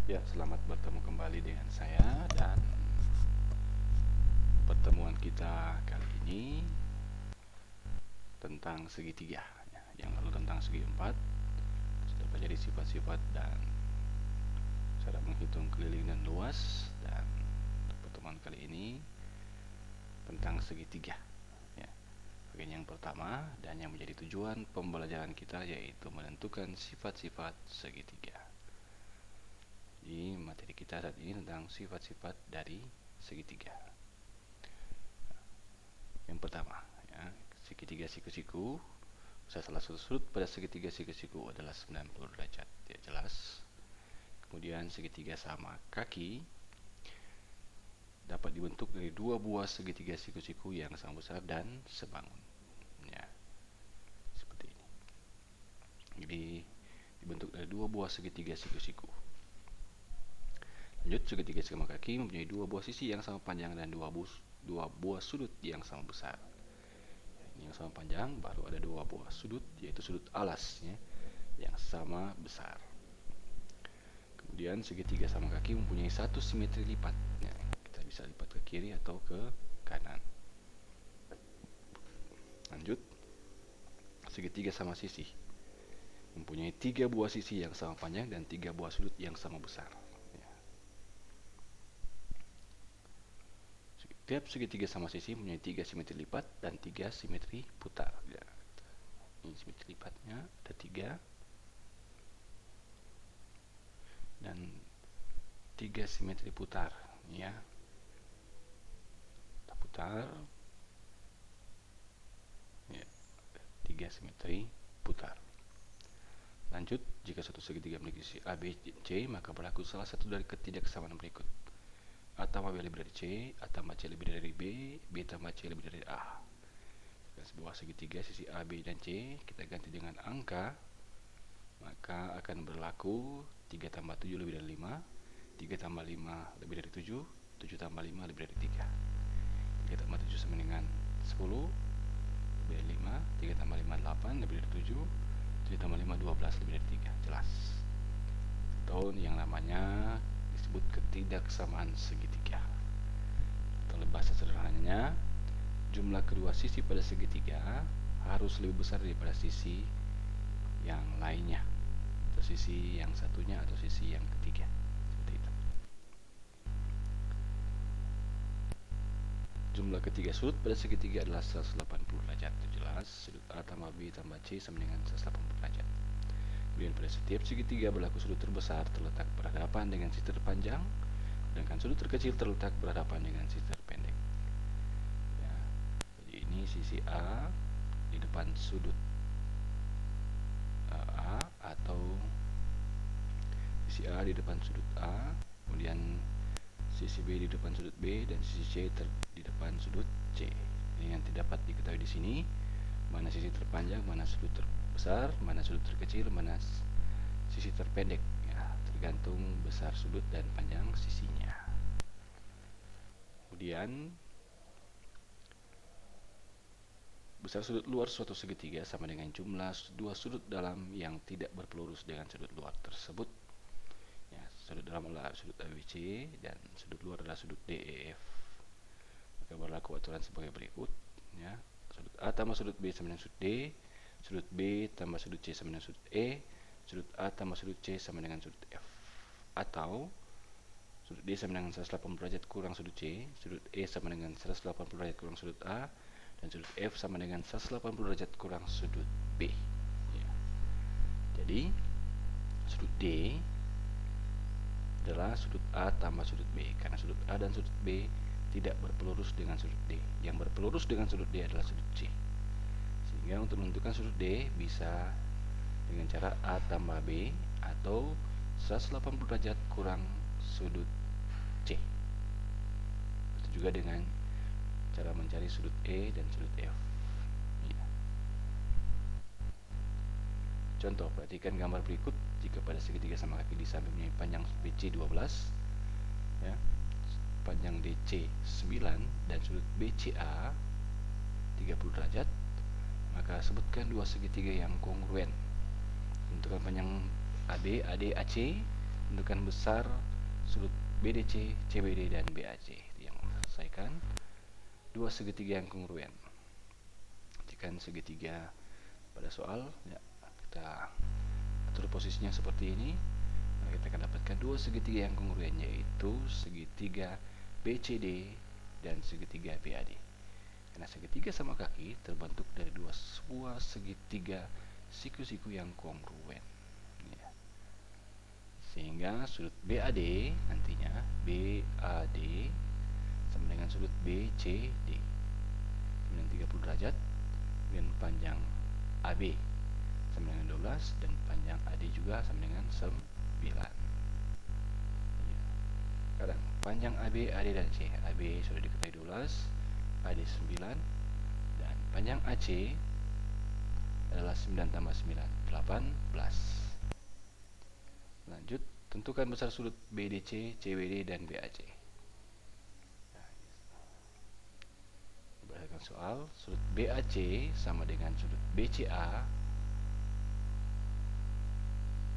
Ya, selamat bertemu kembali dengan saya dan pertemuan kita kali ini tentang segitiga. Yang lalu tentang segi empat, sudah pelajari sifat-sifat dan cara menghitung keliling dan luas. Dan pertemuan kali ini tentang segitiga. Ya, bagian yang pertama dan yang menjadi tujuan pembelajaran kita yaitu menentukan sifat-sifat segitiga. Jadi materi kita saat ini tentang sifat-sifat dari segitiga. Yang pertama, ya, segitiga siku-siku. Salah satu sudut pada segitiga siku-siku adalah 90 derajat. Ya, jelas. Kemudian segitiga sama kaki dapat dibentuk dari dua buah segitiga siku-siku yang sama besar dan sebangun. Ya, seperti ini. Jadi dibentuk dari dua buah segitiga siku-siku. Lanjut, segitiga sama kaki mempunyai dua buah sisi yang sama panjang dan dua buah sudut yang sama besar. Ini yang sama panjang, baru ada dua buah sudut, yaitu sudut alas ya, yang sama besar. Kemudian segitiga sama kaki mempunyai satu simetri lipat ya, kita bisa lipat ke kiri atau ke kanan. Lanjut, segitiga sama sisi mempunyai tiga buah sisi yang sama panjang dan tiga buah sudut yang sama besar ya. Tiap segitiga sama sisi mempunyai tiga simetri lipat dan tiga simetri putar ya. Ini simetri lipatnya ada tiga dan tiga simetri putar ya. Kita putar ya, tiga simetri putar. Lanjut, jika satu segitiga memiliki sisi A, B, C, maka berlaku salah satu dari ketidaksamaan berikut: A tambah B lebih dari C, A tambah C lebih dari B, B tambah C lebih dari A. Jika sebuah segitiga sisi A, B, dan C kita ganti dengan angka, maka akan berlaku 3 tambah 7 lebih dari 5, 3 tambah 5 lebih dari 7, 7 tambah 5 lebih dari 3. 3 tambah 7 sama dengan 10, lebih dari 5, 3 tambah 5 8, lebih dari 7, 7 tambah 5 12, lebih dari 3. Jelas. Atau yang namanya disebut ketidaksamaan segitiga. Atau bahasa sederhananya, jumlah kedua sisi pada segitiga harus lebih besar daripada sisi yang lainnya, atau sisi yang satunya, atau sisi yang ketiga. Seperti itu. Jumlah ketiga sudut pada segitiga adalah 180 derajat. Itu jelas. Sudut A tambah B tambah C sama dengan 180 derajat. Kemudian pada setiap segitiga berlaku sudut terbesar terletak berhadapan dengan sisi terpanjang, sedangkan sudut terkecil terletak berhadapan dengan sisi terpendek. Ya, jadi ini sisi A di depan sudut A, atau sisi A di depan sudut A, kemudian sisi B di depan sudut B, dan sisi C di depan sudut C. Ini yang tidak dapat diketahui di sini, mana sisi terpanjang, mana sudut terbesar, mana sudut terkecil, mana sisi terpendek ya, tergantung besar sudut dan panjang sisinya. Kemudian besar sudut luar suatu segitiga sama dengan jumlah dua sudut dalam yang tidak berpelurus dengan sudut luar tersebut ya. Sudut dalam adalah sudut ABC dan sudut luar adalah sudut DEF. Maka berlaku aturan sebagai berikut ya. Sudut A tambah sudut B sama dengan sudut D, sudut B tambah sudut C sama dengan sudut E, sudut A tambah sudut C sama dengan sudut F. Atau sudut D sama dengan 180 derajat kurang sudut C, sudut E sama dengan 180 derajat kurang sudut A, dan sudut F sama dengan 180 derajat kurang sudut B ya. Jadi sudut D adalah sudut A tambah sudut B, karena sudut A dan sudut B tidak berpelurus dengan sudut D. Yang berpelurus dengan sudut D adalah sudut C. Sehingga untuk menentukan sudut D bisa dengan cara A tambah B atau 180 derajat kurang sudut C. Itu juga dengan cara mencari sudut E dan sudut F ya. Contoh, perhatikan gambar berikut. Jika pada segitiga sama kaki di samping mempunyai panjang BC 12 ya, panjang DC 9 dan sudut BCA 30 derajat, maka sebutkan dua segitiga yang kongruen. Tentukan panjang AB, AD, AC tentukan besar sudut BDC, CBD, dan BAC yang selesaikan dua segitiga yang kongruen. Jika segitiga pada soal, ya, kita atur posisinya seperti ini, maka kita akan dapatkan dua segitiga yang kongruen, yaitu segitiga BCD dan segitiga BAD. Karena segitiga sama kaki terbentuk dari dua sebuah segitiga siku-siku yang kongruen, ya. Sehingga sudut BAD nantinya BAD sama dengan sudut BCD dengan 30 derajat, dan panjang AB sama dengan 12, dan panjang AD juga sama dengan 9. Sekarang panjang AB, AD, dan C. AB sudah diketahui 12, AD 9, dan panjang AC adalah 9 tambah 9, 18. Lanjut, tentukan besar sudut BDC, CBD, dan BAC. Berdasarkan soal, sudut BAC sama dengan sudut BCA,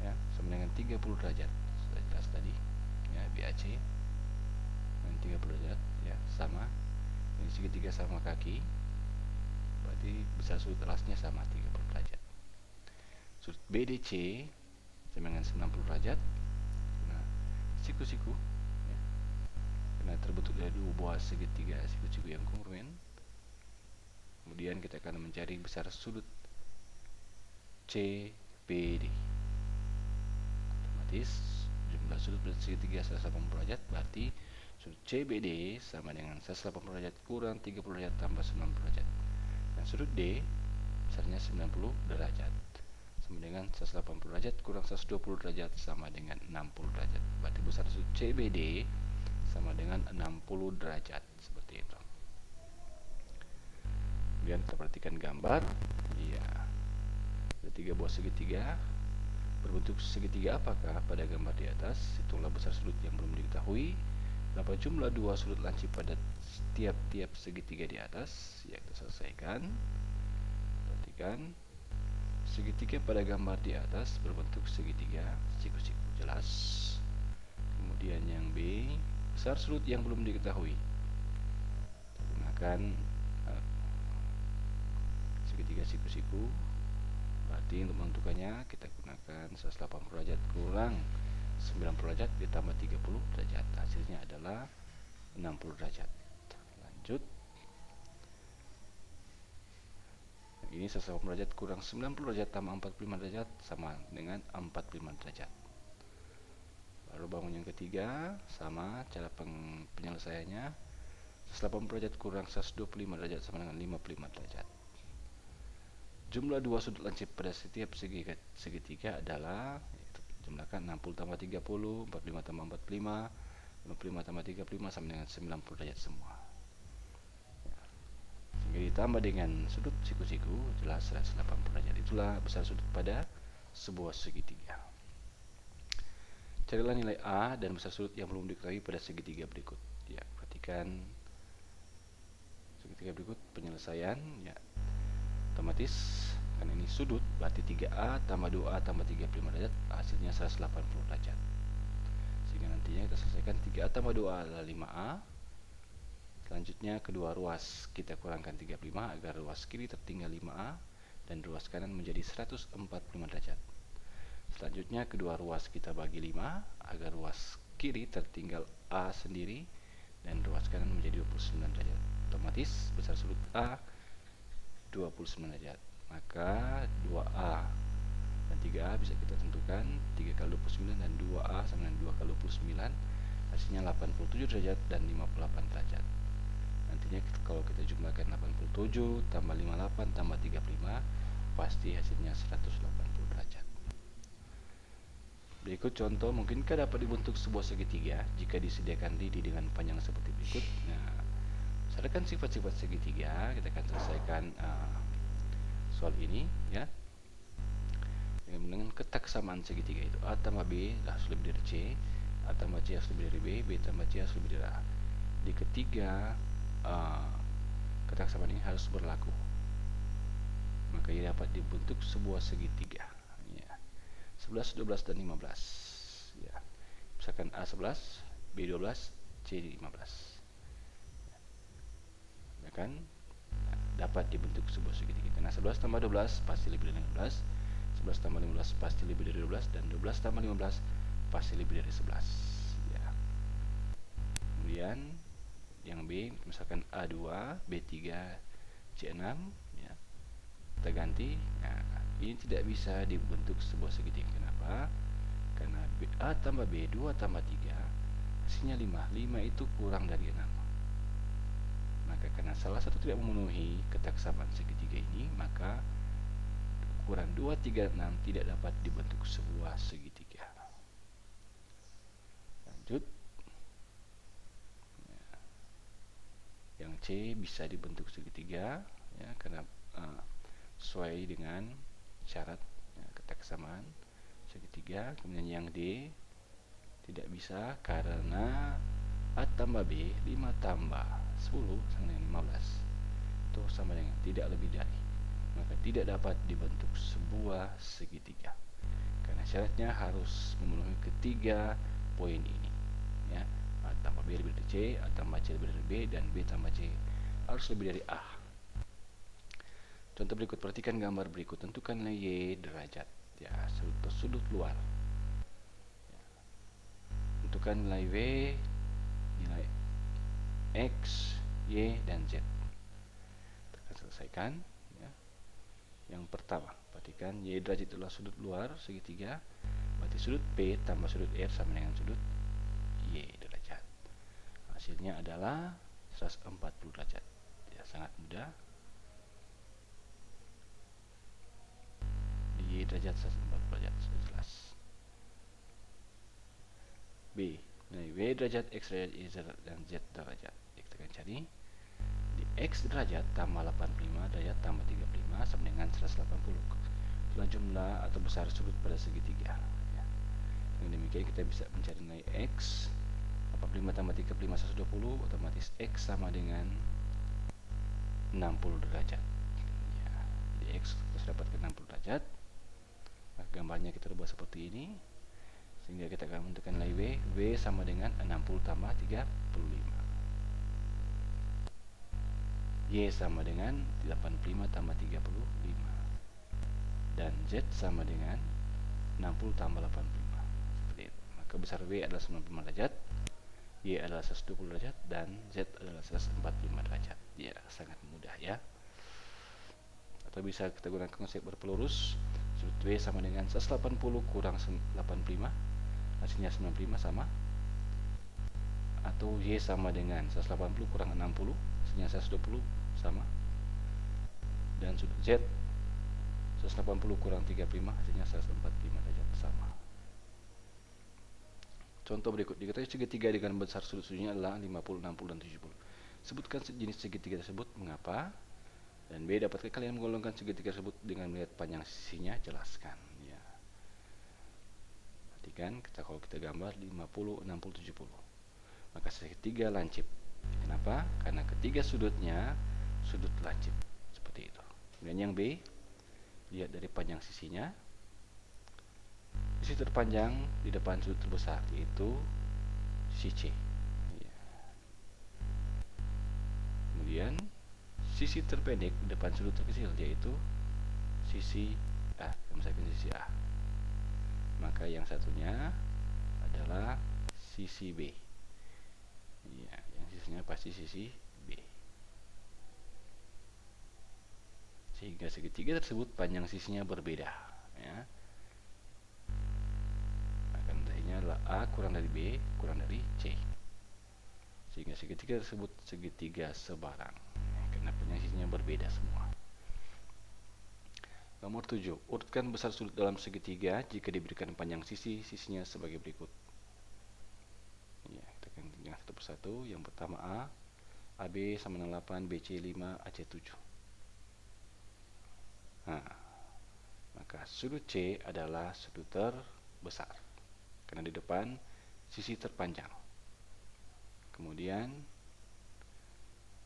ya, sama dengan 30 derajat. Sudah jelas tadi, ya, BAC dengan 30 derajat, ya, sama. Ini segitiga sama kaki, berarti besar sudut alasnya sama 30 derajat. Sudut BDC sama dengan 90 derajat. Nah, siku-siku, ya, karena terbentuk dari dua buah segitiga siku-siku yang kongruen. Kemudian kita akan mencari besar sudut CBD. Otomatis jumlah sudut segitiga 180 derajat, berarti sudut CBD sama dengan 180 derajat kurang 30 derajat tambah 90 derajat. Dan sudut D besarnya 90 derajat, sama dengan 180 derajat kurang 120 derajat sama dengan 60 derajat. Berarti besar sudut CBD sama dengan 60 derajat, seperti itu. Kemudian kita perhatikan gambar. Iya, ada tiga buah segitiga. Berbentuk segitiga apakah pada gambar di atas? Itulah besar sudut yang belum diketahui. Berapa jumlah dua sudut lancip pada tiap-tiap segitiga di atas? Ya, kita selesaikan. Perhatikan, segitiga pada gambar di atas berbentuk segitiga siku-siku, jelas. Kemudian yang B, besar sudut yang belum diketahui. Gunakan segitiga siku-siku. Berarti untuk menentukannya kita gunakan 180 derajat kurang 90 derajat ditambah 30 derajat. Hasilnya adalah 60 derajat. Lanjut. Ini 180 derajat kurang 90 derajat tambah 45 derajat sama dengan 45 derajat. Lalu bangun yang ketiga, sama cara penyelesaiannya. 180 derajat kurang 125 derajat sama dengan 55 derajat. Jumlah dua sudut lancip pada setiap segitiga adalah, jumlahkan 60 tambah 30, 45 tambah 45, 55 tambah 35 sama dengan 90 derajat semua. Sehingga ditambah dengan sudut siku-siku, jelas 180 derajat. Itulah besar sudut pada sebuah segitiga. Carilah nilai A dan besar sudut yang belum diketahui pada segitiga berikut. Ya, perhatikan segitiga berikut penyelesaian, ya. Otomatis karena ini sudut, berarti 3A tambah 2A tambah 35 derajat, hasilnya 180 derajat. Sehingga nantinya kita selesaikan 3A tambah 2A adalah 5A. Selanjutnya kedua ruas kita kurangkan 35 agar ruas kiri tertinggal 5A dan ruas kanan menjadi 145 derajat. Selanjutnya kedua ruas kita bagi 5 agar ruas kiri tertinggal A sendiri dan ruas kanan menjadi 29 derajat. Otomatis besar sudut A 29 derajat. Maka 2A dan 3A bisa kita tentukan, 3 kali 29 dan 2A sama dengan 2 kali 29, hasilnya 87 derajat dan 58 derajat. Nantinya kalau kita jumlahkan 87 tambah 58 tambah 35, pasti hasilnya 180 derajat. Berikut contoh, mungkinkah dapat dibentuk sebuah segitiga jika disediakan lidi dengan panjang seperti berikut. Nah, berdasarkan sifat-sifat segitiga, kita akan selesaikan soal ini, ya, dengan ketaksamaan segitiga itu A tambah B harus lebih dari C, A tambah C harus lebih dari B, B tambah C harus lebih dari A. Di ketiga ketaksamaan ini harus berlaku, maka ia dapat dibentuk sebuah segitiga, ya. 11, 12, dan 15, ya. misalkan A11, B12, C15. Ya kan? Nah, dapat dibentuk sebuah segitiga. Karena 11 tambah 12 pasti lebih dari 15, 11 tambah 15 pasti lebih dari 12, dan 12 tambah 15 pasti lebih dari 11. Ya. Kemudian yang B, misalkan A2, B3, C6, ya, kita ganti. Nah, ini tidak bisa dibentuk sebuah segitiga. Kenapa? Karena A tambah B, 2 tambah 3 hasilnya 5. 5 itu kurang dari 6. Maka karena salah satu tidak memenuhi ketaksamaan segitiga ini, maka ukuran 2, 3, 6 tidak dapat dibentuk sebuah segitiga. Lanjut. Yang C bisa dibentuk segitiga, ya, karena sesuai dengan syarat, ya, ketaksamaan segitiga. Kemudian yang D tidak bisa karena A tambah B, 5 tambah 10 sama dengan 15 itu sama dengan tidak lebih dari, maka tidak dapat dibentuk sebuah segitiga karena syaratnya harus memenuhi ketiga poin ini, ya. A tambah B lebih dari C, A tambah C lebih dari B, dan B tambah C harus lebih dari A. Contoh berikut, perhatikan gambar berikut. Tentukan nilai Y derajat, ya, sudut luar. Tentukan nilai W, nilai X, Y, dan Z. Kita akan selesaikan, ya. Yang pertama, perhatikan Y derajat adalah sudut luar segitiga, berarti sudut P tambah sudut R sama dengan sudut Y derajat. Hasilnya adalah 140 derajat. Ya, sangat mudah. Di Y derajat 140 derajat, sudah jelas. B, nilai W derajat, X derajat, Y derajat, dan Z derajat. Kita akan cari di X derajat tambah 85 derajat tambah 35 sama dengan 180. Itulah jumlah atau besar sudut pada segitiga, ya. Dengan demikian kita bisa mencari nilai X. 85 tambah 35 120, otomatis X sama dengan 60 derajat, ya. Jadi X kita dapatkan 60 derajat. Maka gambarnya kita ubah seperti ini, sehingga kita akan menentukan nilai W. W sama dengan 60 tambah 35. Y sama dengan 85 tambah 35. Dan Z sama dengan 60 tambah 85. Seperti itu. Maka besar W adalah 95 derajat, Y adalah 120 derajat, dan Z adalah 145 derajat. Ya, sangat mudah, ya. Atau bisa kita gunakan konsep berpelurus. Sudut W sama dengan 180 kurang 85, hasilnya 95 sama. Atau Y sama dengan 180 kurang 60, hasilnya 120 sama. Dan sudut Z 180 kurang 35, hasilnya 145 derajat sama. Contoh berikut, diketahui segitiga dengan besar sudut-sudutnya adalah 50, 60, dan 70. Sebutkan jenis segitiga tersebut, mengapa, dan B, dapatkah kalian menggolongkan segitiga tersebut dengan melihat panjang sisinya? Jelaskan, ya. Perhatikan, kalau kita gambar 50, 60, 70, maka segitiga lancip. Kenapa? Karena ketiga sudutnya sudut lancip, seperti itu. Kemudian yang B, lihat dari panjang sisinya. Sisi terpanjang di depan sudut terbesar yaitu sisi C, ya. Kemudian sisi terpendek di depan sudut terkecil yaitu sisi A, misalkan sisi A. Maka yang satunya adalah sisi B, ya, yang sisinya pasti sisi B. Sehingga segitiga tersebut panjang sisinya berbeda, ya. Adalah A kurang dari B kurang dari C, sehingga segitiga tersebut segitiga sebarang, karena panjang sisinya berbeda semua. Nomor 7, urutkan besar sudut dalam segitiga jika diberikan panjang sisinya sebagai berikut. Ya, kita akan tinggal satu persatu. Yang pertama A, AB sama dengan 8, BC 5, AC 7. Nah, maka sudut C adalah sudut terbesar karena di depan sisi terpanjang. Kemudian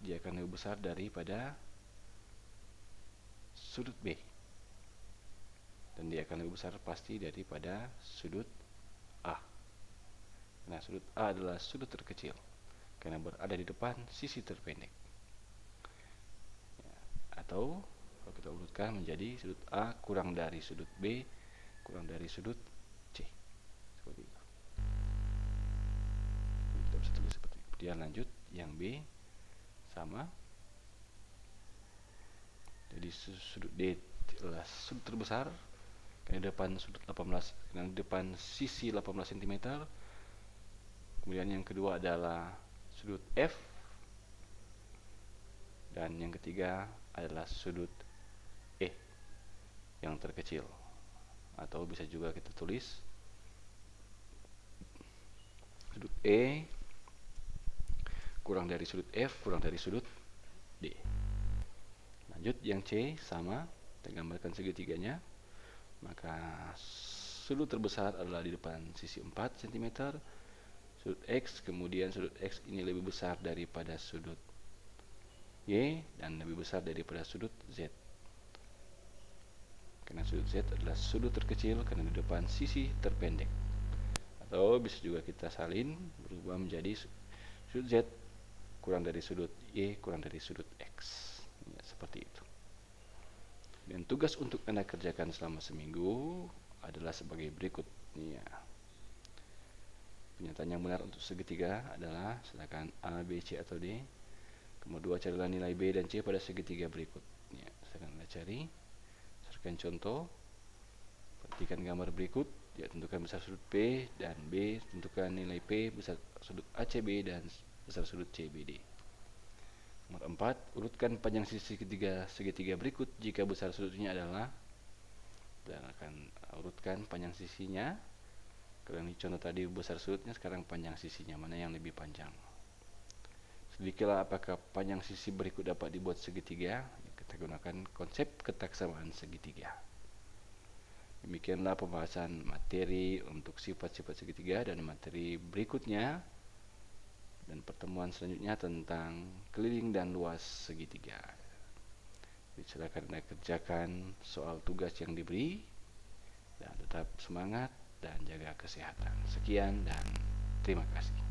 dia akan lebih besar daripada sudut B, dan dia akan lebih besar pasti daripada sudut A. karena sudut A adalah sudut terkecil karena berada di depan sisi terpendek. Ya, atau kalau kita urutkan menjadi sudut A kurang dari sudut B kurang dari sudut C. Seperti itu. Kita bisa tulis seperti itu. Kemudian lanjut yang B sama. Jadi sudut D adalah sudut terbesar karena di depan sudut 18, karena di depan sisi 18 cm. Kemudian yang kedua adalah sudut F, dan yang ketiga adalah sudut E yang terkecil, atau bisa juga kita tulis sudut E kurang dari sudut F kurang dari sudut D. Lanjut yang C sama, kita gambarkan segitiganya. Maka sudut terbesar adalah di depan sisi 4 cm, sudut X, kemudian sudut X ini lebih besar daripada sudut Y dan lebih besar daripada sudut Z. Karena sudut Z adalah sudut terkecil karena di depan sisi terpendek. Atau bisa juga kita salin berubah menjadi sudut Z kurang dari sudut Y kurang dari sudut X. Ya, seperti itu. Dan tugas untuk Anda kerjakan selama seminggu adalah sebagai berikut. Ya. Pernyataan yang benar untuk segitiga adalah silakan A, B, C atau D. Kemudian carilah nilai B dan C pada segitiga berikut. Ya, silakan Anda cari. Berdasarkan contoh, perhatikan gambar berikut. Ya, tentukan besar sudut P dan B, tentukan nilai P besar sudut ACB dan besar sudut CBD. Nomor 4, urutkan panjang sisi segitiga berikut jika besar sudutnya adalah, dan akan urutkan panjang sisinya. Kalau ini contoh tadi besar sudutnya, sekarang panjang sisinya mana yang lebih panjang. Selidikilah apakah panjang sisi berikut dapat dibuat segitiga. Kita gunakan konsep ketaksamaan segitiga. Demikianlah pembahasan materi untuk sifat-sifat segitiga, dan materi berikutnya dan pertemuan selanjutnya tentang keliling dan luas segitiga. Silakan Anda kerjakan soal tugas yang diberi, dan tetap semangat dan jaga kesehatan. Sekian dan terima kasih.